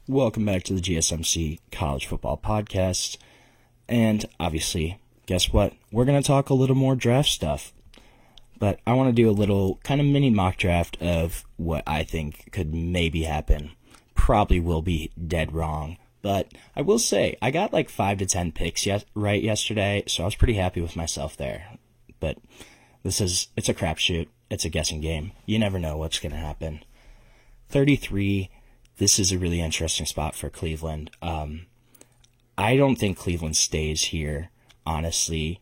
Welcome back to the GSMC College Football Podcast. And obviously, guess what? We're going to talk a little more draft stuff. But I want to do a little kind of mini mock draft of what I think could maybe happen. Probably will be dead wrong. But I will say, I got like 5 to 10 picks right yesterday, so I was pretty happy with myself there. But it's a crapshoot. It's a guessing game. You never know what's going to happen. 33. This is a really interesting spot for Cleveland. I don't think Cleveland stays here, honestly.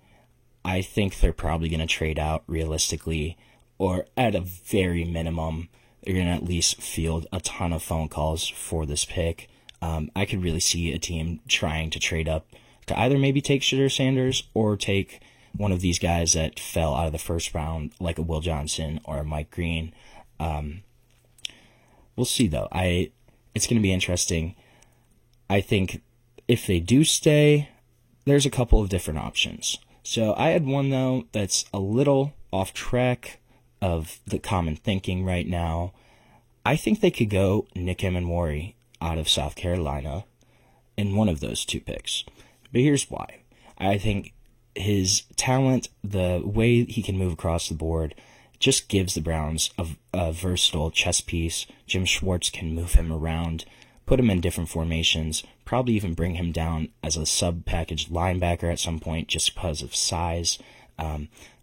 I think they're probably going to trade out realistically, or at a very minimum, they're going to at least field a ton of phone calls for this pick. I could really see a team trying to trade up to either maybe take Shedeur Sanders or take one of these guys that fell out of the first round, like a Will Johnson or a Mike Green. We'll see, though. It's going to be interesting. I think if they do stay, there's a couple of different options. So I had one, though, that's a little off track of the common thinking right now. I think they could go Nick Emmanwori out of South Carolina in one of those two picks. But here's why. I think his talent, the way he can move across the board, just gives the Browns a versatile chess piece. Jim Schwartz can move him around, put him in different formations, probably even bring him down as a sub-package linebacker at some point just because of size.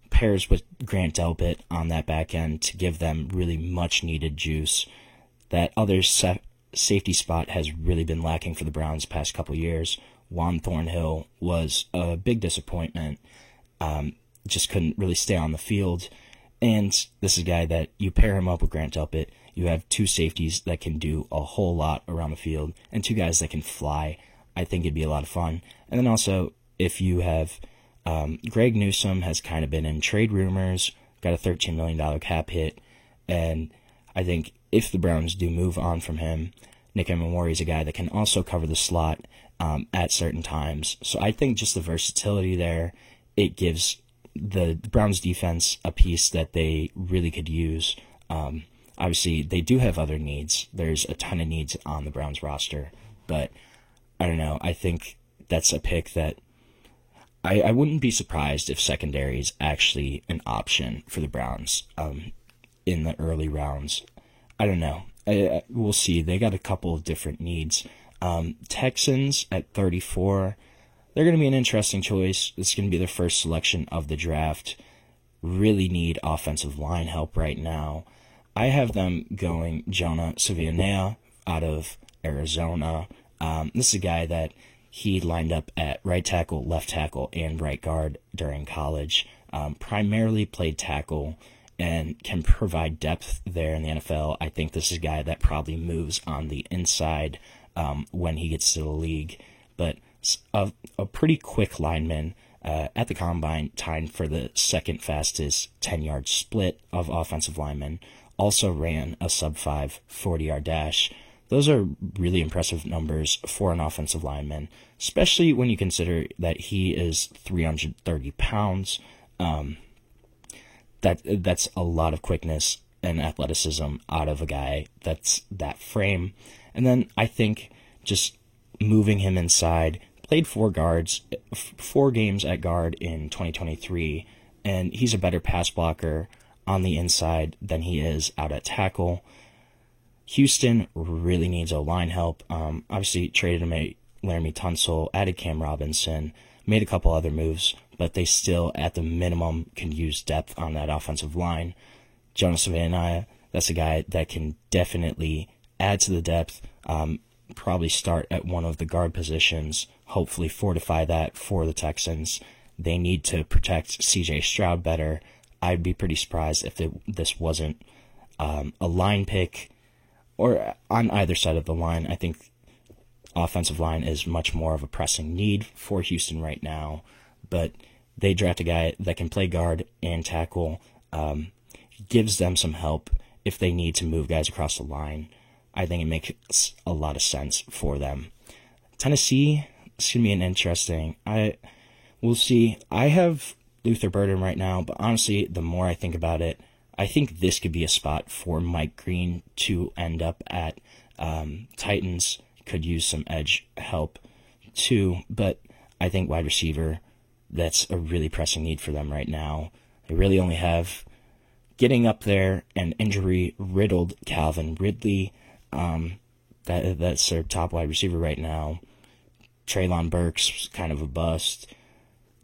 Pairs with Grant Delpit on that back end to give them really much-needed juice. That other safety spot has really been lacking for the Browns past couple years. Juan Thornhill was a big disappointment. Just couldn't really stay on the field. And this is a guy that you pair him up with Grant Delpit. You have two safeties that can do a whole lot around the field and two guys that can fly. I think it'd be a lot of fun. And then also, if you have Greg Newsome has kind of been in trade rumors, got a $13 million cap hit. And I think if the Browns do move on from him, Nick Emmanwori is a guy that can also cover the slot at certain times. So I think just the versatility there, it gives the Browns defense a piece that they really could use. Obviously, they do have other needs. There's a ton of needs on the Browns roster. But, I don't know, I think that's a pick that I wouldn't be surprised if secondary is actually an option for the Browns in the early rounds. I don't know. We'll see. They got a couple of different needs. Texans at 34. They're going to be an interesting choice. It's going to be their first selection of the draft. Really need offensive line help right now. I have them going Jonah Savionea out of Arizona. This is a guy that he lined up at right tackle, left tackle, and right guard during college. Primarily played tackle and can provide depth there in the NFL. I think this is a guy that probably moves on the inside when he gets to the league. But a pretty quick lineman at the combine, timed for the second fastest 10-yard split of offensive linemen. Also ran a sub-5 40-yard dash. Those are really impressive numbers for an offensive lineman, especially when you consider that he is 330 pounds. That's a lot of quickness and athleticism out of a guy that's that frame. And then I think just moving him inside, played 4 games at guard in 2023, and he's a better pass blocker on the inside than he is out at tackle. Houston really needs O-line help. Obviously traded him Laramie Tunsil, added Cam Robinson, made a couple other moves, but they still, at the minimum, can use depth on that offensive line. Jonas Savionea, that's a guy that can definitely add to the depth, probably start at one of the guard positions, hopefully fortify that for the Texans. They need to protect C.J. Stroud better. I'd be pretty surprised if this wasn't a line pick or on either side of the line. I think offensive line is much more of a pressing need for Houston right now, but they draft a guy that can play guard and tackle, gives them some help if they need to move guys across the line. I think it makes a lot of sense for them. Tennessee, it's going to be an interesting. We'll see. I have Luther Burden right now, but honestly, the more I think about it, I think this could be a spot for Mike Green to end up at Titans. could use some edge help too, but I think wide receiver, that's a really pressing need for them right now. They really only have getting up there and injury-riddled Calvin Ridley. That's their top wide receiver right now. Treylon Burks, kind of a bust.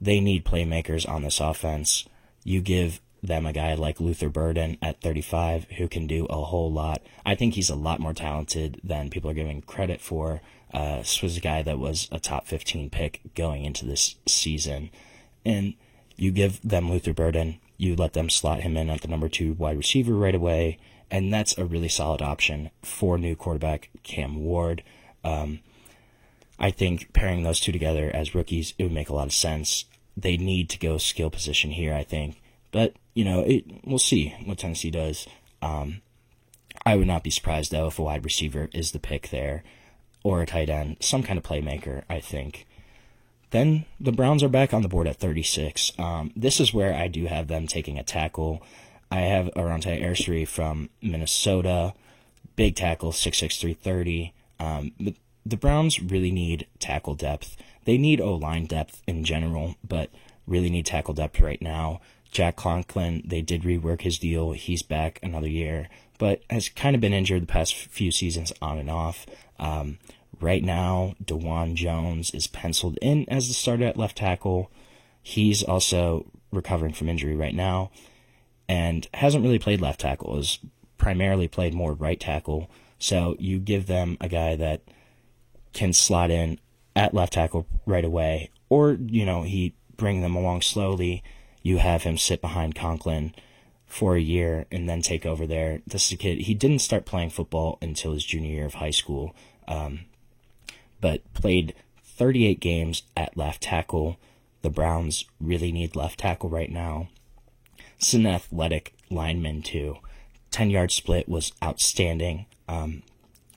They need playmakers on this offense. You give them a guy like Luther Burden at 35 who can do a whole lot. I think he's a lot more talented than people are giving credit for. This was a guy that was a top 15 pick going into this season. And you give them Luther Burden, you let them slot him in at the number 2 wide receiver right away, and that's a really solid option for new quarterback Cam Ward. I think pairing those two together as rookies, it would make a lot of sense. They need to go skill position here, I think. But, we'll see what Tennessee does. I would not be surprised, though, if a wide receiver is the pick there, or a tight end, some kind of playmaker, I think. Then the Browns are back on the board at 36. This is where I do have them taking a tackle. I have Arante Airsry from Minnesota, big tackle, 6'6", 330. But the Browns really need tackle depth. They need O-line depth in general, but really need tackle depth right now. Jack Conklin, they did rework his deal. He's back another year, but has kind of been injured the past few seasons on and off. Right now, DeJuan Jones is penciled in as the starter at left tackle. He's also recovering from injury right now and hasn't really played left tackle. Has primarily played more right tackle. So you give them a guy that can slot in at left tackle right away, or, he bring them along slowly. You have him sit behind Conklin for a year and then take over there. This is a kid, he didn't start playing football until his junior year of high school, but played 38 games at left tackle. The Browns really need left tackle right now. This is an athletic lineman, too. 10-yard split was outstanding.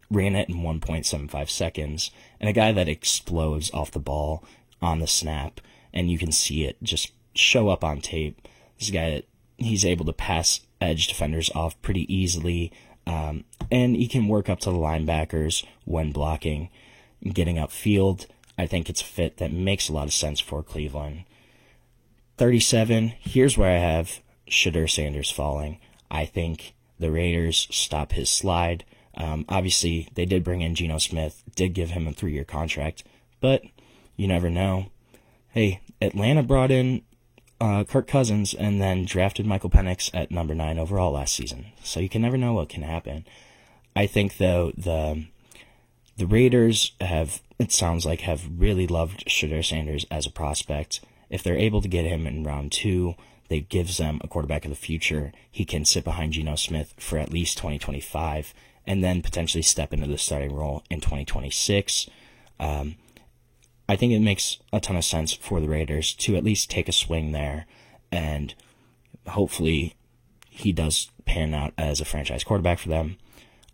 Ran it in 1.75 seconds. And a guy that explodes off the ball on the snap, and you can see it just show up on tape. This is a guy that he's able to pass edge defenders off pretty easily, and he can work up to the linebackers when blocking. Getting upfield, I think it's a fit that makes a lot of sense for Cleveland. 37, here's where I have Shedeur Sanders falling. I think the Raiders stop his slide. Obviously, they did bring in Geno Smith, did give him a 3-year contract, but you never know. Hey, Atlanta brought in Kirk Cousins and then drafted Michael Penix at number 9 overall last season, so you can never know what can happen. I think, though, the Raiders have really loved Shedeur Sanders as a prospect. If they're able to get him in round 2, that gives them a quarterback of the future. He can sit behind Geno Smith for at least 2025 and then potentially step into the starting role in 2026. I think it makes a ton of sense for the Raiders to at least take a swing there, and hopefully he does pan out as a franchise quarterback for them.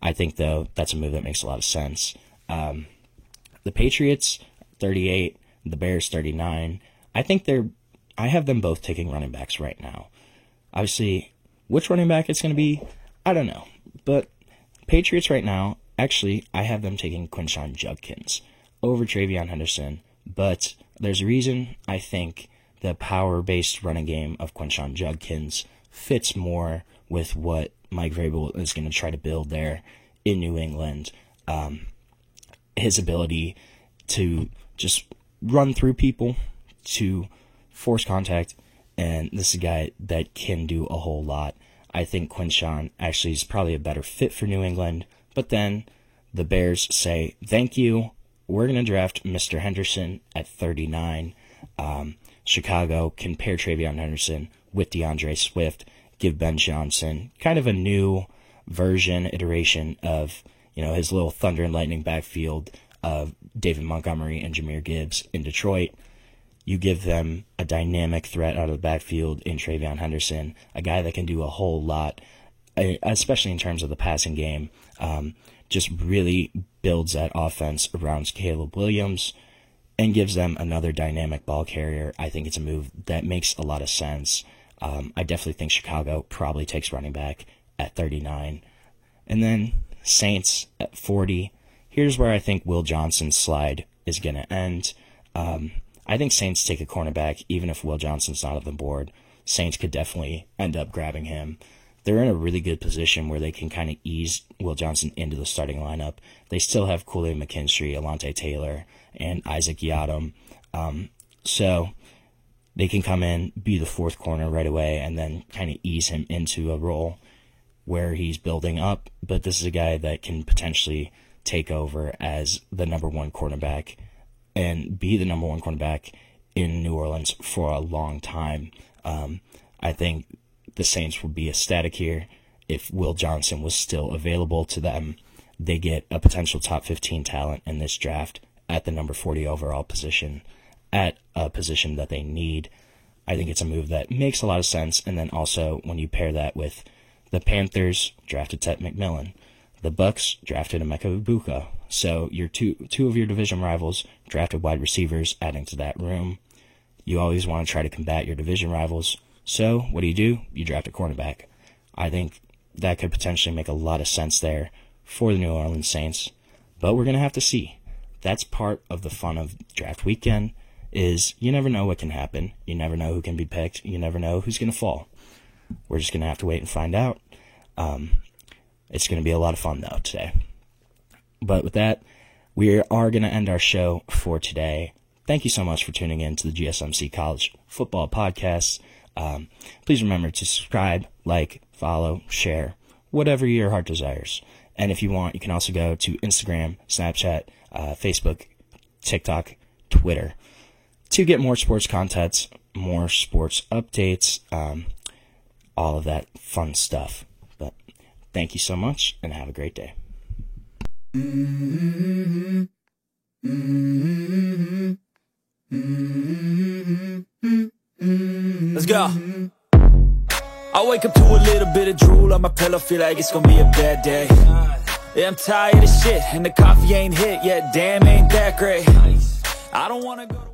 I think, though, that's a move that makes a lot of sense. The Patriots, 38, the Bears, 39. I have them both taking running backs right now. Obviously, which running back it's going to be, I don't know. But Patriots right now, actually, I have them taking Quinshon Judkins over Travion Henderson. But there's a reason I think the power-based running game of Quinshon Judkins fits more with what Mike Vrabel is going to try to build there in New England. His ability to just run through people, to force contact, and this is a guy that can do a whole lot. I think Quinshon actually is probably a better fit for New England, but then the Bears say, thank you, we're going to draft Mr. Henderson at 39. Chicago can pair Travion Henderson with DeAndre Swift, give Ben Johnson kind of a new iteration of his little thunder and lightning backfield of David Montgomery and Jahmyr Gibbs in Detroit. You give them a dynamic threat out of the backfield in Travion Henderson, a guy that can do a whole lot, especially in terms of the passing game. Just really builds that offense around Caleb Williams and gives them another dynamic ball carrier. I think it's a move that makes a lot of sense. I definitely think Chicago probably takes running back at 39. And then Saints at 40. here's where I think Will Johnson's slide is going to end. I think Saints take a cornerback, even if Will Johnson's not on the board. Saints could definitely end up grabbing him. They're in a really good position where they can kind of ease Will Johnson into the starting lineup. They still have Kool-Aid McKinstry, Alontae Taylor, and Isaac Yiadom. So they can come in, be the fourth corner right away, and then kind of ease him into a role where he's building up. But this is a guy that can potentially take over as the number one cornerback and be the number one cornerback in New Orleans for a long time. I think the Saints would be ecstatic here if Will Johnson was still available to them. They get a potential top 15 talent in this draft at the number 40 overall position, at a position that they need. I think it's a move that makes a lot of sense. And then also when you pair that with the Panthers drafted Ted McMillan, the Bucks drafted Emeka Egbuka. So your two of your division rivals drafted wide receivers, adding to that room. You always want to try to combat your division rivals. So what do? You draft a cornerback. I think that could potentially make a lot of sense there for the New Orleans Saints. But we're going to have to see. That's part of the fun of draft weekend, is you never know what can happen. You never know who can be picked. You never know who's going to fall. We're just going to have to wait and find out. It's going to be a lot of fun, though, today. But with that, we are going to end our show for today. Thank you so much for tuning in to the GSMC College Football Podcast. Please remember to subscribe, like, follow, share, whatever your heart desires. And if you want, you can also go to Instagram, Snapchat, Facebook, TikTok, Twitter to get more sports content, more sports updates, all of that fun stuff. But thank you so much and have a great day. Let's go. I wake up to a little bit of drool on my pillow, feel like it's gonna be a bad day. Yeah, I'm tired of shit, and the coffee ain't hit yet, damn, ain't that great. I don't wanna go to